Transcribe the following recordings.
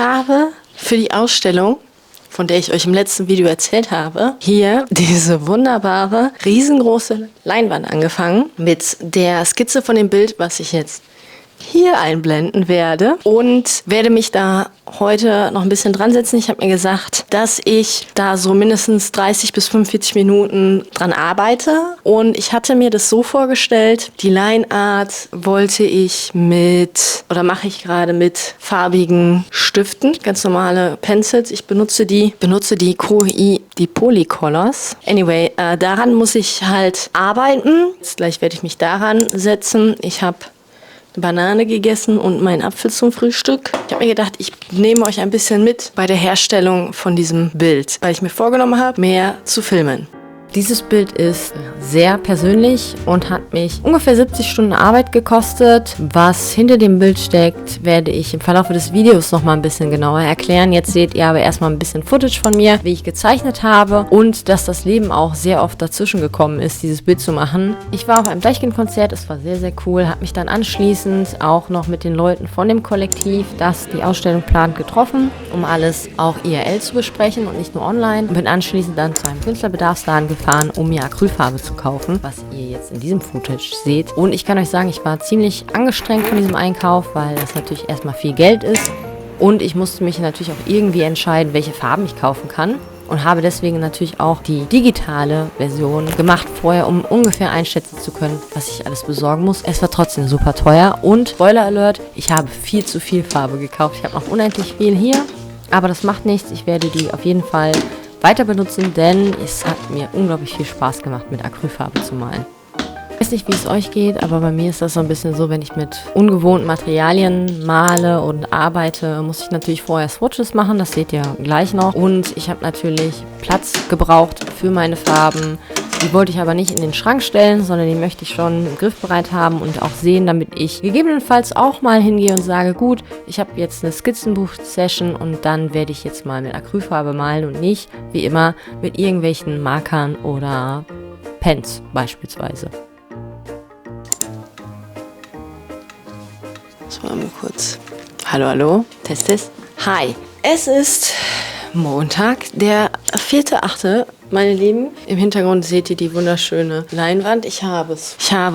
habe für die Ausstellung, von der ich euch im letzten Video erzählt habe, hier diese wunderbare, riesengroße Leinwand angefangen mit der Skizze von dem Bild, was ich jetzt hier einblenden werde und werde mich da heute noch ein bisschen dran setzen. Ich habe mir gesagt, dass ich da so mindestens 30 bis 45 Minuten dran arbeite und ich hatte mir das so vorgestellt, die Line Art wollte ich mache ich gerade mit farbigen Stiften, ganz normale Pencils. Ich benutze die Koei, die Polycolors. Anyway, daran muss ich halt arbeiten. Jetzt gleich werde ich mich daran setzen. Ich habe eine Banane gegessen und meinen Apfel zum Frühstück. Ich habe mir gedacht, ich nehme euch ein bisschen mit bei der Herstellung von diesem Bild, weil ich mir vorgenommen habe, mehr zu filmen. Dieses Bild ist sehr persönlich und hat mich ungefähr 70 Stunden Arbeit gekostet. Was hinter dem Bild steckt, werde ich im Verlauf des Videos noch mal ein bisschen genauer erklären. Jetzt seht ihr aber erstmal ein bisschen Footage von mir, wie ich gezeichnet habe und dass das Leben auch sehr oft dazwischen gekommen ist, dieses Bild zu machen. Ich war auf einem Deichkind-Konzert, es war sehr, sehr cool, habe mich dann anschließend auch noch mit den Leuten von dem Kollektiv, das die Ausstellung plant, getroffen, um alles auch IRL zu besprechen und nicht nur online. Und bin anschließend dann zu einem Künstlerbedarfsladen gefahren, um mir Acrylfarbe zu kaufen, was ihr jetzt in diesem Footage seht. Und ich kann euch sagen, ich war ziemlich angestrengt von diesem Einkauf, weil das natürlich erstmal viel Geld ist. Und ich musste mich natürlich auch irgendwie entscheiden, welche Farben ich kaufen kann. Und habe deswegen natürlich auch die digitale Version gemacht vorher, um ungefähr einschätzen zu können, was ich alles besorgen muss. Es war trotzdem super teuer. Und Spoiler Alert, ich habe viel zu viel Farbe gekauft. Ich habe noch unendlich viel hier, aber das macht nichts. Ich werde die auf jeden Fall weiter benutzen, denn es hat mir unglaublich viel Spaß gemacht, mit Acrylfarbe zu malen. Ich weiß nicht, wie es euch geht, aber bei mir ist das so ein bisschen so, wenn ich mit ungewohnten Materialien male und arbeite, muss ich natürlich vorher Swatches machen, das seht ihr gleich noch. Und ich habe natürlich Platz gebraucht für meine Farben. Die wollte ich aber nicht in den Schrank stellen, sondern die möchte ich schon griffbereit haben und auch sehen, damit ich gegebenenfalls auch mal hingehe und sage, gut, ich habe jetzt eine Skizzenbuch-Session und dann werde ich jetzt mal mit Acrylfarbe malen und nicht, wie immer, mit irgendwelchen Markern oder Pens beispielsweise. So, mal kurz. Hallo, hallo. Test, Test. Hi. Es ist Montag, der 4.8., meine Lieben. Im Hintergrund seht ihr die wunderschöne Leinwand. Ich habe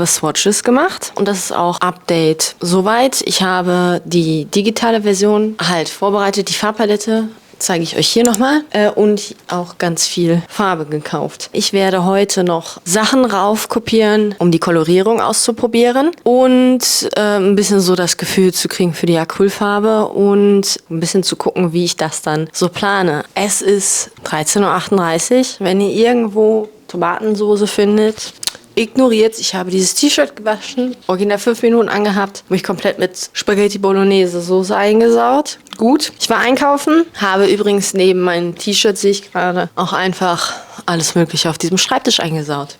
Swatches gemacht und das ist auch Update soweit. Ich habe die digitale Version halt vorbereitet, die Farbpalette zeige ich euch hier nochmal und auch ganz viel Farbe gekauft. Ich werde heute noch Sachen raufkopieren, um die Kolorierung auszuprobieren und ein bisschen so das Gefühl zu kriegen für die Acrylfarbe und ein bisschen zu gucken, wie ich das dann so plane. Es ist 13:38 Uhr. Wenn ihr irgendwo Tomatensoße findet, ignoriert. Ich habe dieses T-Shirt gewaschen, original 5 Minuten angehabt, mich komplett mit Spaghetti Bolognese Soße eingesaut. Gut. Ich war einkaufen, habe übrigens neben meinem T-Shirt, sehe ich gerade, auch einfach alles Mögliche auf diesem Schreibtisch eingesaut.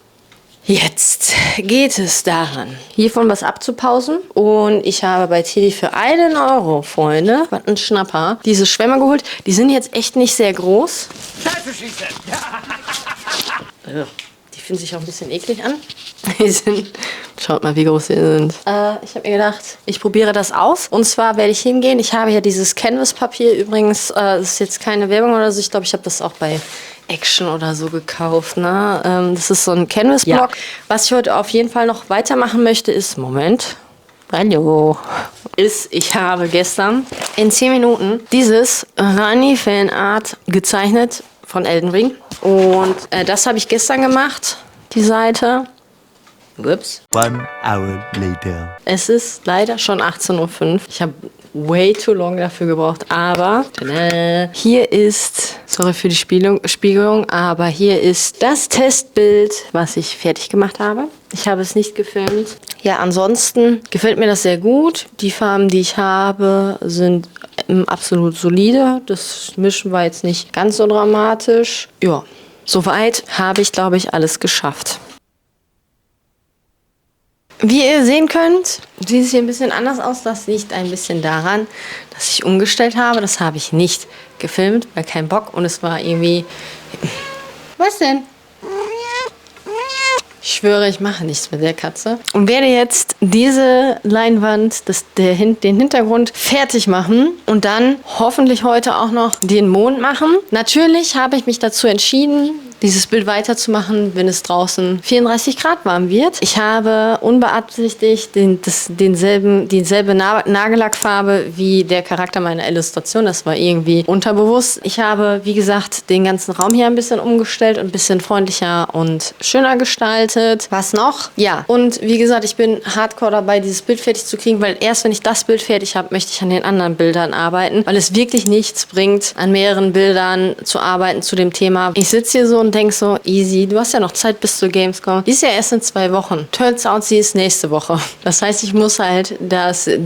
Jetzt geht es daran, hiervon was abzupausen. Und ich habe bei Teddy für 1 Euro, Freunde, was ein Schnapper, diese Schwämme geholt. Die sind jetzt echt nicht sehr groß. Scheiße schießen! Die fühlen sich auch ein bisschen eklig an. Schaut mal, wie groß sie sind. Ich habe mir gedacht, ich probiere das aus. Und zwar werde ich hingehen. Ich habe ja dieses Canvas-Papier. Übrigens, das ist jetzt keine Werbung oder so. Ich glaube, ich habe das auch bei Action oder so gekauft. Ne? Das ist so ein Canvas-Block. Ja. Was ich heute auf jeden Fall noch weitermachen möchte, ist... Moment. Hallo. Ich habe gestern in 10 Minuten dieses Rani Fan Art gezeichnet von Elden Ring. Und das habe ich gestern gemacht, die Seite. Ups. 1 hour later. Es ist leider schon 18:05 Uhr. Ich habe way too long dafür gebraucht, aber hier ist, sorry für die Spiegelung, aber hier ist das Testbild, was ich fertig gemacht habe. Ich habe es nicht gefilmt. Ja, ansonsten gefällt mir das sehr gut. Die Farben, die ich habe, sind absolut solide. Das Mischen war jetzt nicht ganz so dramatisch. Ja, soweit habe ich, glaube ich, alles geschafft. Wie ihr sehen könnt, sieht es hier ein bisschen anders aus. Das liegt ein bisschen daran, dass ich umgestellt habe. Das habe ich nicht gefilmt, weil kein Bock. Und es war irgendwie... Was denn? Ich schwöre, ich mache nichts mit der Katze. Und werde jetzt diese Leinwand, den Hintergrund fertig machen und dann hoffentlich heute auch noch den Mond machen. Natürlich habe ich mich dazu entschieden, dieses Bild weiterzumachen, wenn es draußen 34 Grad warm wird. Ich habe unbeabsichtigt dieselbe Nagellackfarbe wie der Charakter meiner Illustration. Das war irgendwie unterbewusst. Ich habe, wie gesagt, den ganzen Raum hier ein bisschen umgestellt und ein bisschen freundlicher und schöner gestaltet. Was noch? Ja, und wie gesagt, ich bin hardcore dabei, dieses Bild fertig zu kriegen, weil erst wenn ich das Bild fertig habe, möchte ich an den anderen Bildern arbeiten, weil es wirklich nichts bringt, an mehreren Bildern zu arbeiten zu dem Thema. Ich sitze hier so und denke so, easy, du hast ja noch Zeit bis zur Gamescom. Die ist ja erst in 2 Wochen. Turns out, sie ist nächste Woche. Das heißt, ich muss halt meine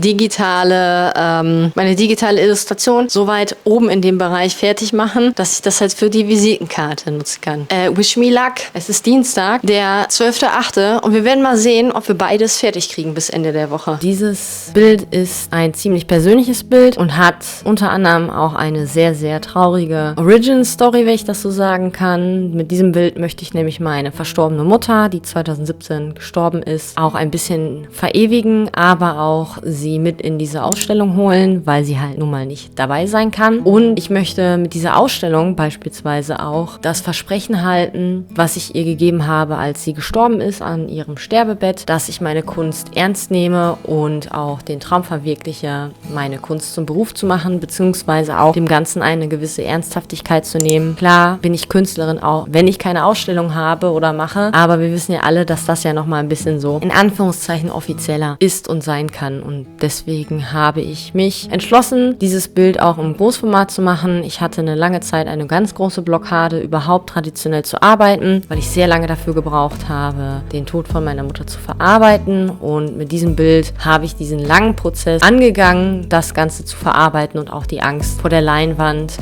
digitale Illustration so weit oben in dem Bereich fertig machen, dass ich das halt für die Visitenkarte nutzen kann. Wish me luck. Es ist Dienstag, der 12.8. und wir werden mal sehen, ob wir beides fertig kriegen bis Ende der Woche. Dieses Bild ist ein ziemlich persönliches Bild und hat unter anderem auch eine sehr, sehr traurige Origin-Story, wenn ich das so sagen kann. Mit diesem Bild möchte ich nämlich meine verstorbene Mutter, die 2017 gestorben ist, auch ein bisschen verewigen, aber auch sie mit in diese Ausstellung holen, weil sie halt nun mal nicht dabei sein kann. Und ich möchte mit dieser Ausstellung beispielsweise auch das Versprechen halten, was ich ihr gegeben habe, als sie gestorben ist an ihrem Sterbebett, dass ich meine Kunst ernst nehme und auch den Traum verwirkliche, meine Kunst zum Beruf zu machen, beziehungsweise auch dem Ganzen eine gewisse Ernsthaftigkeit zu nehmen. Klar bin ich Künstlerin auch, wenn ich keine Ausstellung habe oder mache, aber wir wissen ja alle, dass das ja nochmal ein bisschen so in Anführungszeichen offizieller ist und sein kann und deswegen habe ich mich entschlossen, dieses Bild auch im Großformat zu machen. Ich hatte eine lange Zeit eine ganz große Blockade, überhaupt traditionell zu arbeiten, weil ich sehr lange dafür gebraucht habe, den Tod von meiner Mutter zu verarbeiten und mit diesem Bild habe ich diesen langen Prozess angegangen, das Ganze zu verarbeiten und auch die Angst vor der Leinwand.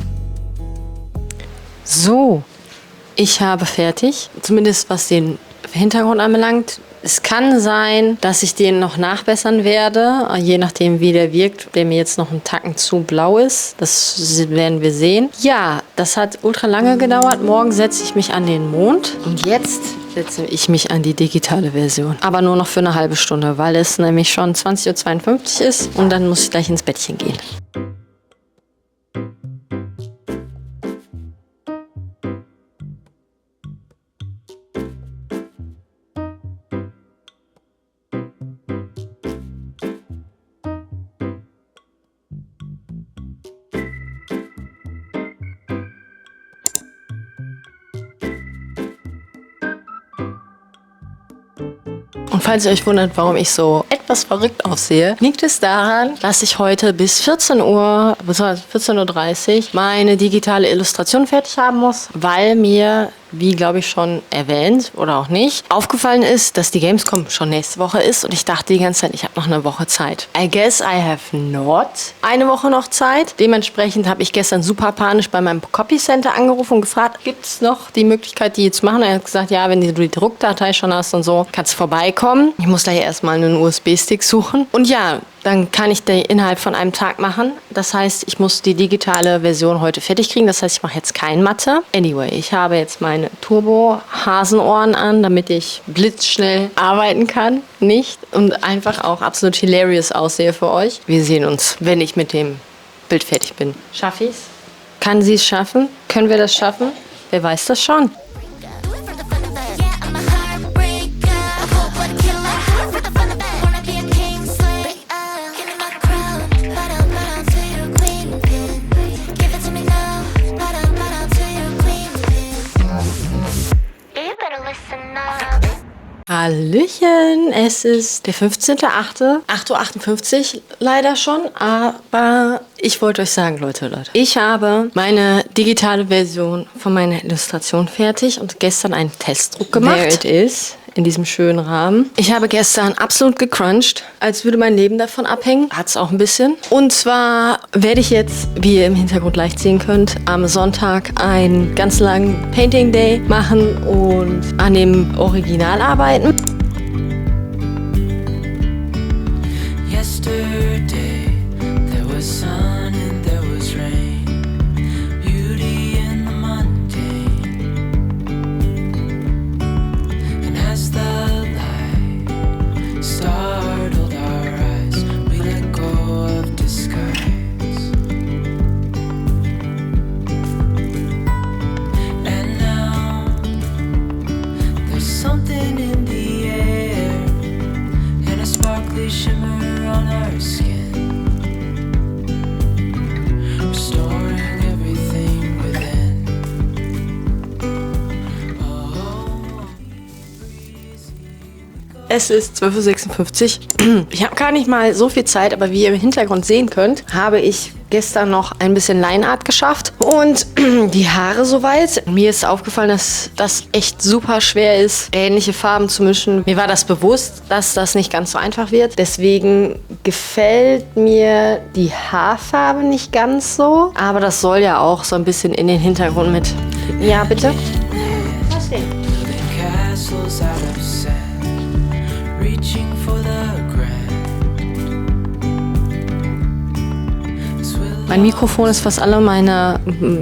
So, ich habe fertig, zumindest was den Hintergrund anbelangt. Es kann sein, dass ich den noch nachbessern werde, je nachdem wie der wirkt, der mir jetzt noch einen Tacken zu blau ist. Das werden wir sehen. Ja, das hat ultra lange gedauert. Morgen setze ich mich an den Mond und jetzt setze ich mich an die digitale Version. Aber nur noch für eine halbe Stunde, weil es nämlich schon 20.52 Uhr ist und dann muss ich gleich ins Bettchen gehen. Und falls ihr euch wundert, warum ich so etwas verrückt aussehe, liegt es daran, dass ich heute bis 14 Uhr, bis 14.30 Uhr meine digitale Illustration fertig haben muss, weil mir, wie glaube ich schon erwähnt oder auch nicht, aufgefallen ist, dass die Gamescom schon nächste Woche ist und ich dachte die ganze Zeit, ich habe noch eine Woche Zeit. I guess I have not eine Woche noch Zeit. Dementsprechend habe ich gestern super panisch bei meinem Copy Center angerufen und gefragt, gibt es noch die Möglichkeit, die zu machen? Er hat gesagt, ja, wenn du die Druckdatei schon hast und so, kannst du vorbeikommen. Ich muss da ja erstmal einen USB-Stick suchen. Und ja, dann kann ich die innerhalb von einem Tag machen. Das heißt, ich muss die digitale Version heute fertig kriegen. Das heißt, ich mache jetzt kein Mathe. Anyway, ich habe jetzt meine Turbo-Hasenohren an, damit ich blitzschnell arbeiten kann. Nicht? Und einfach auch absolut hilarious aussehe für euch. Wir sehen uns, wenn ich mit dem Bild fertig bin. Schaffe ich's? Kann sie es schaffen? Können wir das schaffen? Wer weiß das schon? Hallöchen, es ist der 15.8., 8.58 Uhr leider schon, aber ich wollte euch sagen, Leute, ich habe meine digitale Version von meiner Illustration fertig und gestern einen Testdruck gemacht. There it is. In diesem schönen Rahmen. Ich habe gestern absolut gecrunched, als würde mein Leben davon abhängen. Hat's auch ein bisschen. Und zwar werde ich jetzt, wie ihr im Hintergrund leicht sehen könnt, am Sonntag einen ganz langen Painting Day machen und an dem Original arbeiten. Yesterday there was sun and there was rain, beauty in the mundane, and as the Es ist 12:56 Uhr. Ich habe gar nicht mal so viel Zeit, aber wie ihr im Hintergrund sehen könnt, habe ich gestern noch ein bisschen Lineart geschafft und die Haare soweit. Mir ist aufgefallen, dass das echt super schwer ist, ähnliche Farben zu mischen. Mir war das bewusst, dass das nicht ganz so einfach wird. Deswegen gefällt mir die Haarfarbe nicht ganz so. Aber das soll ja auch so ein bisschen in den Hintergrund mit. Ja, bitte? Was denn? Building castles out of sand, reaching for the grand. Mein Mikrofon ist fast alle, meine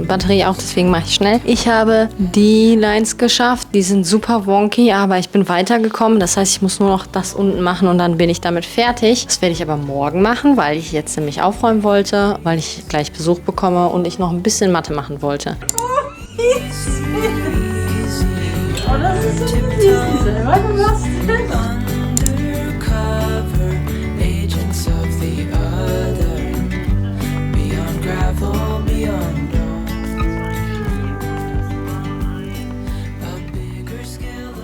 Batterie auch, deswegen mache ich schnell. Ich habe die Lines geschafft, die sind super wonky, aber ich bin weitergekommen. Das heißt, ich muss nur noch das unten machen und dann bin ich damit fertig. Das werde ich aber morgen machen, weil ich jetzt nämlich aufräumen wollte, weil ich gleich Besuch bekomme und ich noch ein bisschen Mathe machen wollte. Oh, das ist so süß, selber gemacht. Undercover agents of the other, beyond gravel, beyond dawn. A bigger scale,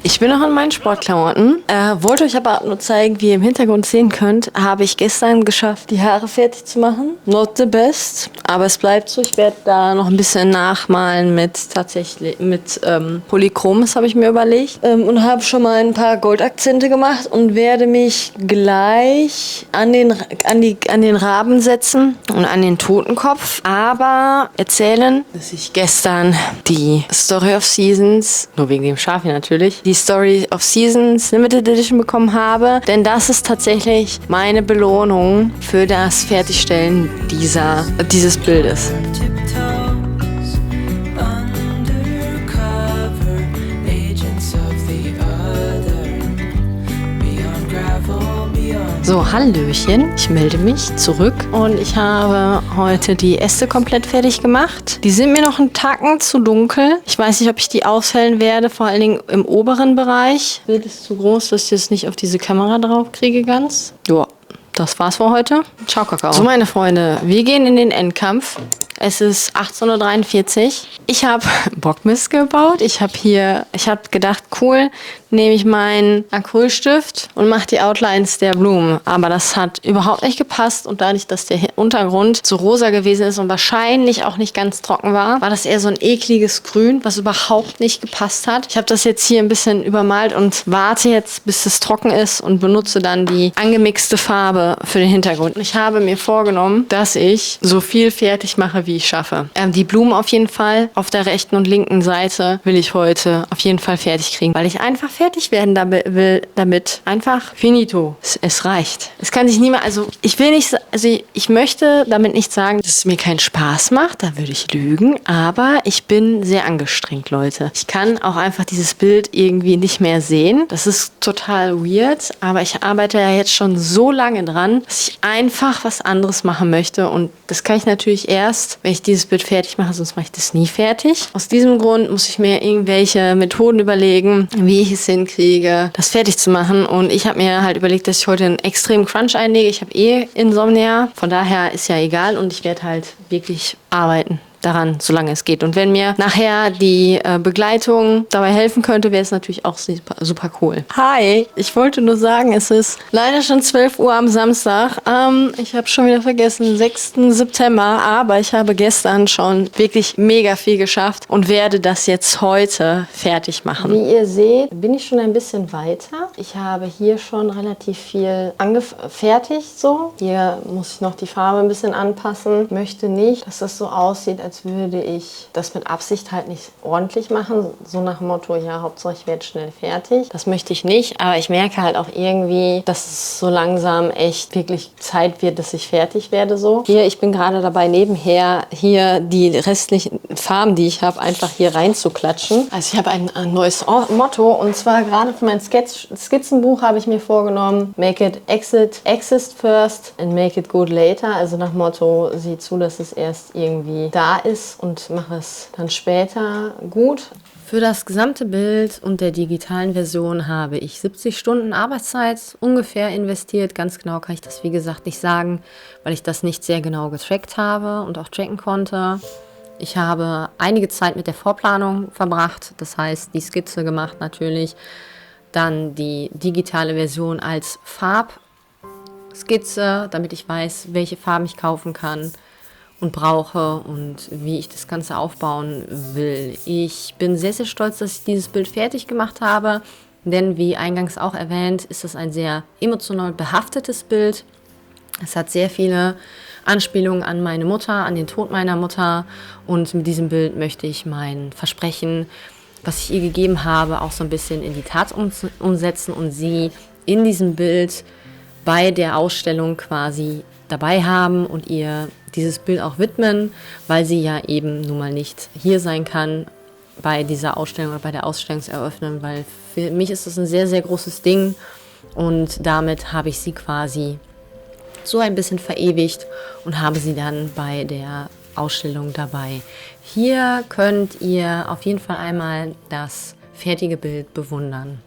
Ich bin noch in meinen Sportklamotten. Wollte euch aber nur zeigen, wie ihr im Hintergrund sehen könnt, habe ich gestern geschafft, die Haare fertig zu machen. Not the best, aber es bleibt so. Ich werde da noch ein bisschen nachmalen mit Polychrom, das habe ich mir überlegt. Und habe schon mal ein paar Goldakzente gemacht und werde mich gleich an den Raben setzen und an den Totenkopf. Aber erzählen, dass ich gestern die Story of Seasons, nur wegen dem Schafi natürlich, die Story of Seasons Limited Edition bekommen habe. Denn das ist tatsächlich meine Belohnung für das Fertigstellen dieses Bildes. tiptoes, undercover agents of the other, beyond gravel, beyond. So, Hallöchen, ich melde mich zurück und ich habe heute die Äste komplett fertig gemacht. Die sind mir noch einen Tacken zu dunkel. Ich weiß nicht, ob ich die ausfällen werde, vor allen Dingen im oberen Bereich. Das Bild ist zu groß, dass ich jetzt nicht auf diese Kamera drauf kriege ganz. Joa. Das war's für heute. Ciao, Kakao. So, meine Freunde, wir gehen in den Endkampf. Es ist 18:43 Uhr. Ich habe Bockmist gebaut. Ich habe gedacht, cool, nehme ich meinen Acrylstift und mache die Outlines der Blumen. Aber das hat überhaupt nicht gepasst. Und dadurch, dass der Untergrund so rosa gewesen ist und wahrscheinlich auch nicht ganz trocken war, war das eher so ein ekliges Grün, was überhaupt nicht gepasst hat. Ich habe das jetzt hier ein bisschen übermalt und warte jetzt, bis es trocken ist und benutze dann die angemixte Farbe für den Hintergrund. Ich habe mir vorgenommen, dass ich so viel fertig mache, wie ich schaffe. Die Blumen auf jeden Fall. Auf der rechten und linken Seite will ich heute auf jeden Fall fertig kriegen, weil ich einfach fertig werden damit. Einfach finito. Es reicht. Es kann sich niemand, ich möchte damit nicht sagen, dass es mir keinen Spaß macht, da würde ich lügen, aber ich bin sehr angestrengt, Leute. Ich kann auch einfach dieses Bild irgendwie nicht mehr sehen. Das ist total weird, aber ich arbeite ja jetzt schon so lange dran, dass ich einfach was anderes machen möchte und das kann ich natürlich erst, wenn ich dieses Bild fertig mache, sonst mache ich das nie fertig. Aus diesem Grund muss ich mir irgendwelche Methoden überlegen, wie ich es hinkriege, das fertig zu machen. Und ich habe mir halt überlegt, dass ich heute einen extremen Crunch einlege. Ich habe Insomnia, von daher ist ja egal und ich werde halt wirklich arbeiten daran, solange es geht. Und wenn mir nachher die Begleitung dabei helfen könnte, wäre es natürlich auch super, super cool. Hi, ich wollte nur sagen, es ist leider schon 12 Uhr am Samstag. Ich habe schon wieder vergessen, 6. September, aber ich habe gestern schon wirklich mega viel geschafft und werde das jetzt heute fertig machen. Wie ihr seht, bin ich schon ein bisschen weiter. Ich habe hier schon relativ viel fertig so. Hier muss ich noch die Farbe ein bisschen anpassen. Ich möchte nicht, dass das so aussieht, als würde ich das mit Absicht halt nicht ordentlich machen. So nach dem Motto, ja, Hauptsache ich werde schnell fertig. Das möchte ich nicht, aber ich merke halt auch irgendwie, dass es so langsam echt wirklich Zeit wird, dass ich fertig werde so. Hier, ich bin gerade dabei, nebenher hier die restlichen Farben, die ich habe, einfach hier rein zu klatschen. Also ich habe ein neues Motto und zwar gerade für mein Skizzenbuch habe ich mir vorgenommen, make it exist first and make it good later. Also nach Motto, sieh zu, dass es erst irgendwie da ist und mache es dann später gut. Für das gesamte Bild und der digitalen Version habe ich 70 Stunden Arbeitszeit ungefähr investiert. Ganz genau kann ich das wie gesagt nicht sagen, weil ich das nicht sehr genau getrackt habe und auch tracken konnte. Ich habe einige Zeit mit der Vorplanung verbracht, das heißt die Skizze gemacht natürlich, dann die digitale Version als Farbskizze, damit ich weiß, welche Farben ich kaufen kann und brauche und wie ich das Ganze aufbauen will. Ich bin sehr, sehr stolz, dass ich dieses Bild fertig gemacht habe, denn wie eingangs auch erwähnt, ist das ein sehr emotional behaftetes Bild. Es hat sehr viele Anspielungen an meine Mutter, an den Tod meiner Mutter, und mit diesem Bild möchte ich mein Versprechen, was ich ihr gegeben habe, auch so ein bisschen in die Tat umsetzen und sie in diesem Bild bei der Ausstellung quasi dabei haben und ihr dieses Bild auch widmen, weil sie ja eben nun mal nicht hier sein kann bei dieser Ausstellung oder bei der Ausstellungseröffnung, weil für mich ist das ein sehr, sehr großes Ding und damit habe ich sie quasi so ein bisschen verewigt und habe sie dann bei der Ausstellung dabei. Hier könnt ihr auf jeden Fall einmal das fertige Bild bewundern.